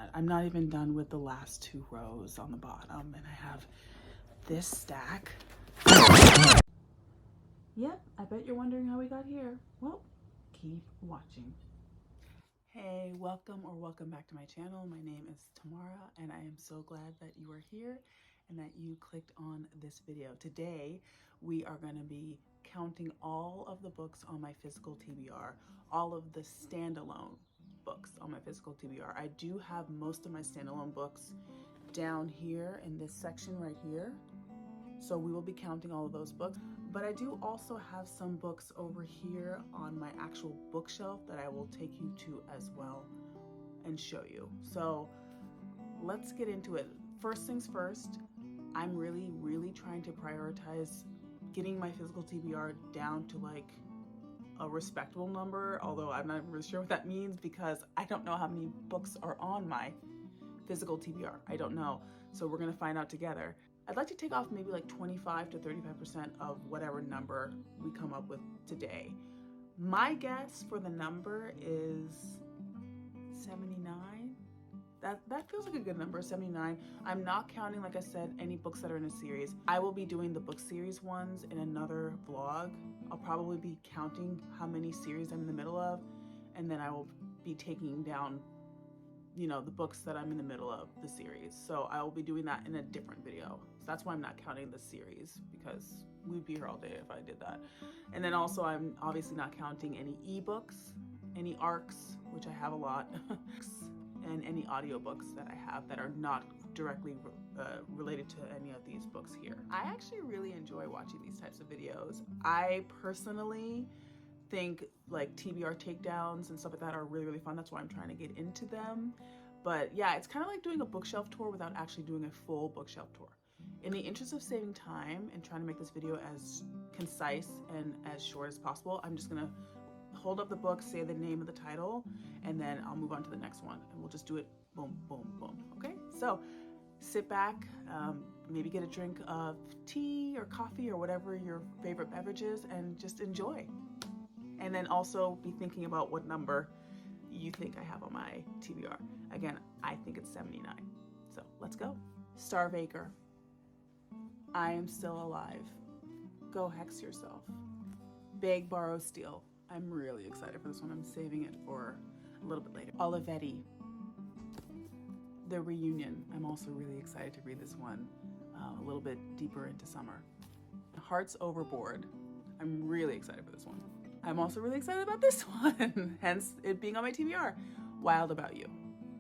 that. I'm not even done with the last 2 rows on the bottom, and I have this stack. Yep, I bet you're wondering how we got here. Well, keep watching. Hey, welcome back to my channel. My name is Tamara, and I am so glad that you are here and that you clicked on this video. Today, we are going to be counting all of the books on my physical TBR, all of the standalone books on my physical TBR. I do have most of my standalone books down here in this section right here. So we will be counting all of those books, but I do also have some books over here on my actual bookshelf that I will take you to as well and show you. So let's get into it. First things first, I'm really trying to prioritize getting my physical TBR down to like a respectable number, although I'm not really sure what that means because I don't know how many books are on my physical TBR. I don't know. So we're gonna find out together. I'd like to take off maybe like 25 to 35% of whatever number we come up with today. My guess for the number is 79. That feels like a good number, 79. I'm not counting, like I said, any books that are in a series. I will be doing the book series ones in another vlog. I'll probably be counting how many series I'm in the middle of, and then I will be taking down, you know, the books that I'm in the middle of the series. So I will be doing that in a different video. So that's why I'm not counting the series, because we'd be here all day if I did that. And then also I'm obviously not counting any ebooks, any ARCs, which I have a lot, and any audiobooks that I have that are not directly related to any of these books here. I actually really enjoy watching these types of videos. I personally think like TBR takedowns and stuff like that are really fun. That's why I'm trying to get into them. But yeah, it's kind of like doing a bookshelf tour without actually doing a full bookshelf tour. In the interest of saving time and trying to make this video as concise and as short as possible, I'm just gonna hold up the book, say the name of the title, and then I'll move on to the next one, and we'll just do it boom, boom, boom. Okay, so sit back, maybe get a drink of tea or coffee or whatever your favorite beverage is, and just enjoy. And then also be thinking about what number you think I have on my TBR. Again, I think it's 79. So let's go. Starvaker. I Am Still Alive. Go Hex Yourself. Beg, Borrow, Steal. I'm really excited for this one. I'm saving it for a little bit later. Olivetti. The Reunion. I'm also really excited to read this one a little bit deeper into summer. Hearts Overboard. I'm really excited for this one. I'm also really excited about this one, hence it being on my TBR. Wild About You.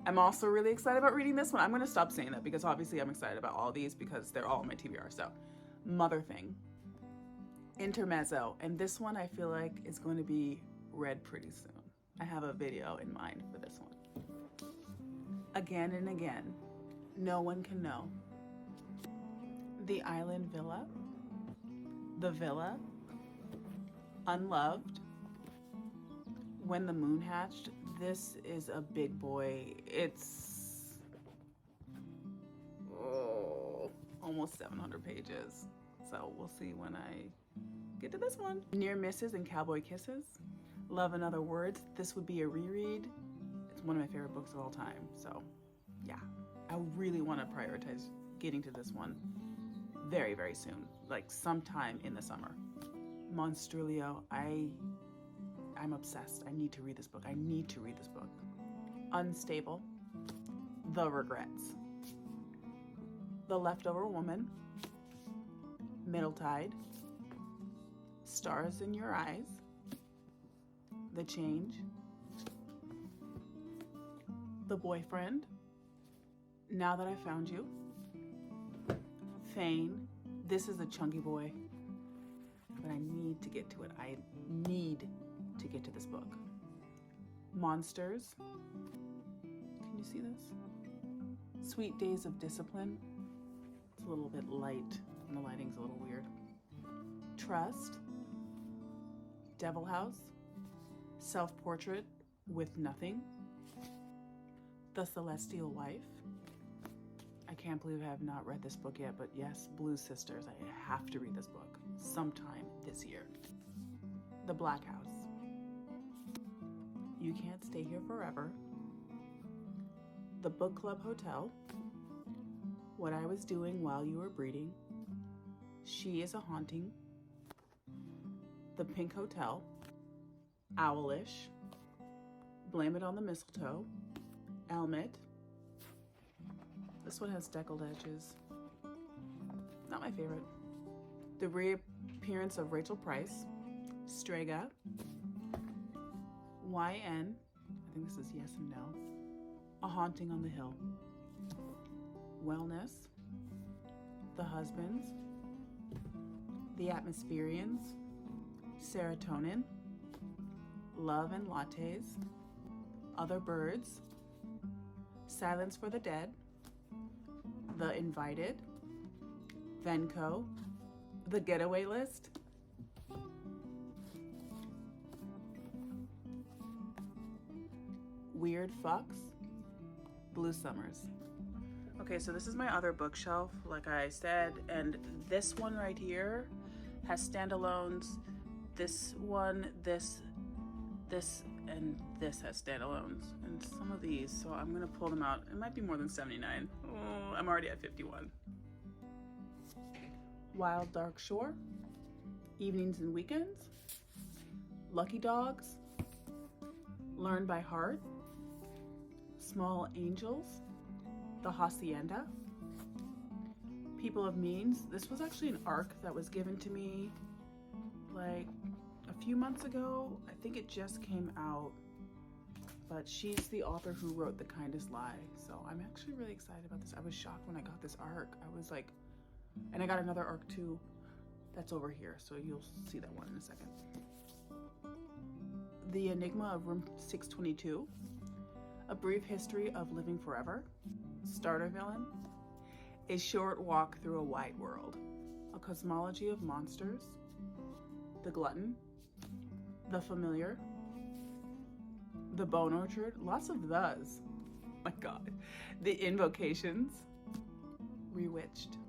I'm also really excited about reading this one. I'm gonna stop saying that because obviously I'm excited about all these because they're all on my TBR. So, Mother Thing. Intermezzo, and this one I feel like is going to be read pretty soon. I have a video in mind for this one. Again and Again. No One Can Know. The Island Villa. The Villa. Unloved. When the Moon Hatched. This is a big boy. It's almost 700 pages. So we'll see when I get to this one. Near Misses and Cowboy Kisses. Love and Other Words. This would be a reread. It's one of my favorite books of all time. So yeah, I really want to prioritize getting to this one very soon, like sometime in the summer. Monstrilio. I'm obsessed. I need to read this book. I need to read this book. Unstable. The Regrets. The Leftover Woman. Middletide. Stars in Your Eyes. The Change. The Boyfriend. Now That I Found You. Fane. This is a chunky boy, but I need to get to it. I need to get to this book. Monsters. Can you see this? Sweet Days of Discipline. It's a little bit light and the lighting's a little weird. Trust. Devil House. Self-Portrait with Nothing. The Celestial Wife. I can't believe I have not read this book yet, but yes, Blue Sisters. I have to read this book sometime this year. The Black House. You Can't Stay Here Forever. The Book Club Hotel, What I Was Doing While You Were Breeding, She is a Haunting, The Pink Hotel, Owlish, Blame It on the Mistletoe, Elmet. This one has deckled edges. Not my favorite. The Reappearance of Rachel Price, Strega, YN, I think this is Yes and No, A Haunting on the Hill, Wellness, The Husbands, The Atmospherians, Serotonin, Love and Lattes, Other Birds, Silence for the Dead, The Invited, Venko, The Getaway List, Weird Fucks, Blue Summers. Okay, so this is my other bookshelf, like I said, and this one right here has standalones. This one, this, and this has standalones, and some of these, so I'm gonna pull them out. It might be more than 79. Oh, I'm already at 51. Wild Dark Shore, Evenings and Weekends, Lucky Dogs, Learn by Heart, Small Angels, The Hacienda, People of Means. This was actually an ARC that was given to me like a few months ago. I think it just came out, but she's the author who wrote The Kindest Lie. So I'm actually really excited about this. I was shocked when I got this ARC. I was like, and I got another ARC too that's over here, so you'll see that one in a second. The Enigma of Room 622, A Brief History of Living Forever, Starter Villain, A Short Walk Through a Wide World, A Cosmology of Monsters, The Glutton, The Familiar, The Bone Orchard, lots of those, my God, The Invocations, Rewitched.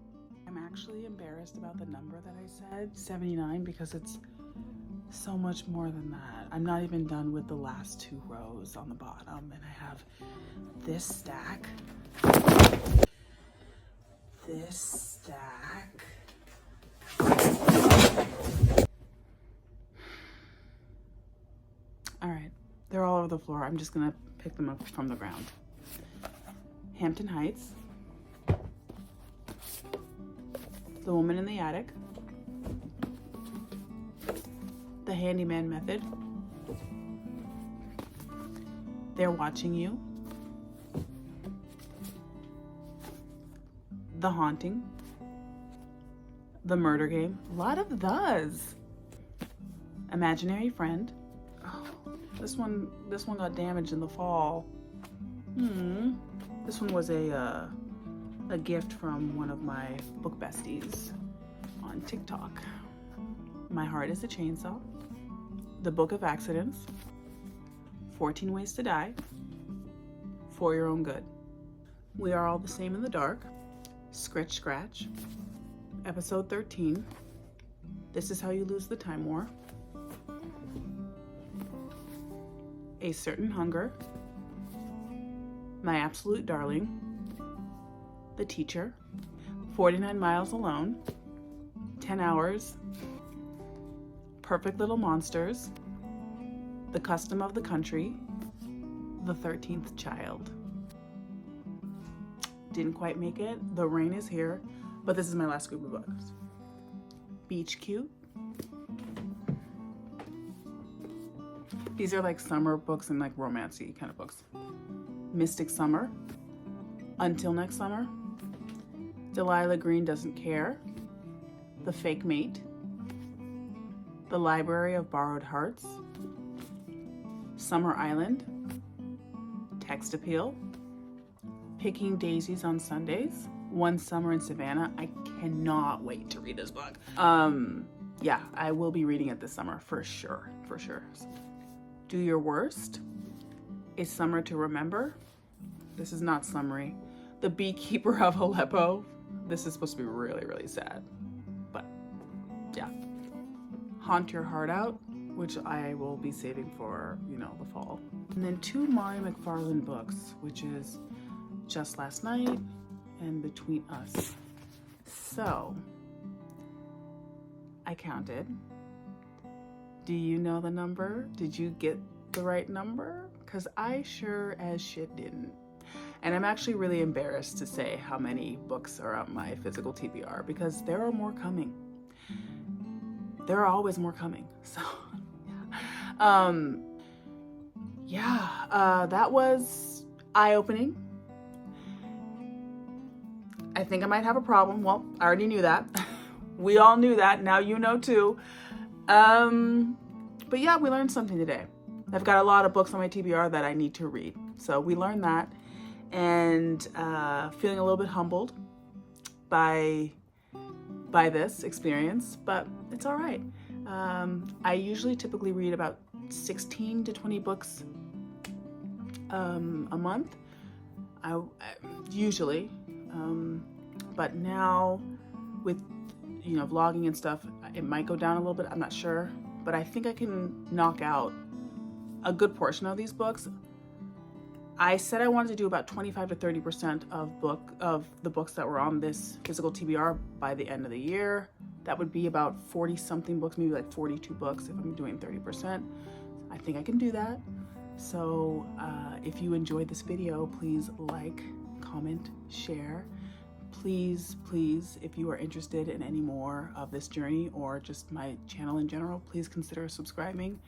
I'm actually embarrassed about the number that I said, 79, because it's so much more than that. I'm not even done with the last two rows on the bottom, and I have this stack, this stack, all right, they're all over the floor. I'm just gonna pick them up from the ground. Hampton Heights, The Woman in the Attic, The Handyman Method, They're Watching You, The Haunting, The Murder Game, a lot of those. Imaginary Friend. Oh, this one got damaged in the fall. This one was a gift from one of my book besties on TikTok. My Heart is a Chainsaw, The Book of Accidents, 14 Ways to Die, For Your Own Good, We Are All the Same in the Dark, Scritch Scratch, Episode 13, This Is How You Lose the Time War, A Certain Hunger, My Absolute Darling, The Teacher, 49 Miles Alone, 10 Hours, Perfect Little Monsters, The Custom of the Country, The 13th Child. Didn't quite make it. The Rain is Here, but this is my last group of books. Beach Cute. These are like summer books and like romancy kind of books. Mystic Summer, Until Next Summer, Delilah Green Doesn't Care, The Fake Mate, The Library of Borrowed Hearts, Summer Island, Text Appeal, Picking Daisies on Sundays, One Summer in Savannah. I cannot wait to read this book. Yeah, I will be reading it this summer for sure, for sure. Do Your Worst, A Summer to Remember. This is not summery. The Beekeeper of Aleppo. This is supposed to be really, really sad, but yeah. Haunt Your Heart Out, which I will be saving for, you know, the fall. And then two Mari McFarlane books, which is just last night and between us. So I counted. Do you know the number? Did you get the right number? Because I sure as shit didn't. And I'm actually really embarrassed to say how many books are on my physical TBR, because there are more coming. There are always more coming. So that was eye-opening. I think I might have a problem. Well, I already knew that. We all knew that. Now you know too. But yeah, we learned something today. I've got a lot of books on my TBR that I need to read. So we learned that, and feeling a little bit humbled by this experience, but it's all right. I usually typically read about 16 to 20 books a month. I usually, but now with vlogging and stuff, it might go down a little bit. I'm not sure, but I think I can knock out a good portion of these books. I said I wanted to do about 25 to 30% of the books that were on this physical TBR by the end of the year. That would be about 40 something books, maybe like 42 books if I'm doing 30%. I think I can do that. So if you enjoyed this video, please like, comment, share. Please, if you are interested in any more of this journey or just my channel in general, please consider subscribing.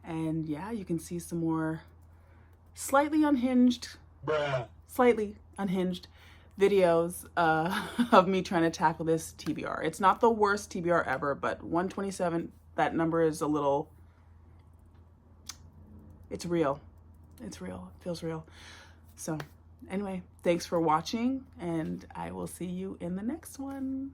And yeah, you can see some more slightly unhinged videos of me trying to tackle this TBR. It's not the worst TBR ever, but 127, that number is a little, it's real. It's real. It feels real. So anyway, thanks for watching, and I will see you in the next one.